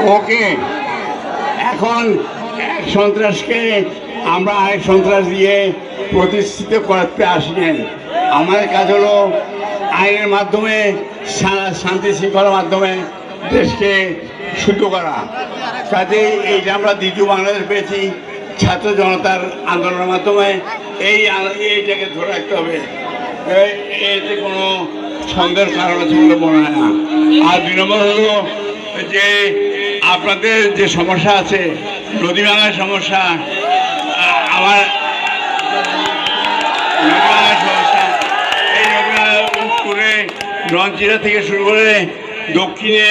ওকে, এখন এক সন্ত্রাসকে আমরা আরেক সন্ত্রাস দিয়ে প্রতিষ্ঠিত করতে আসেন। আমাদের কাজ হলো আইনের মাধ্যমে, শান্তি শৃঙ্খলার মাধ্যমে দেশকে শুদ্ধ করা। কাজে এইটা আমরা দ্বিতীয় বাংলাদেশ পেয়েছি ছাত্র জনতার আন্দোলনের মাধ্যমে। এইটাকে ধরে রাখতে হবে, এতে কোনো সন্দেহের কারণ আছে বলে মনে হয় না। আর 2 নম্বর হলো যে আপনাদের যে সমস্যা আছে, নদী ভাঙার সমস্যা, আমার নদী ভাঙার সমস্যা, এই নদী ভাঙা উত্তরে রঞ্চিরা থেকে শুরু করে দক্ষিণে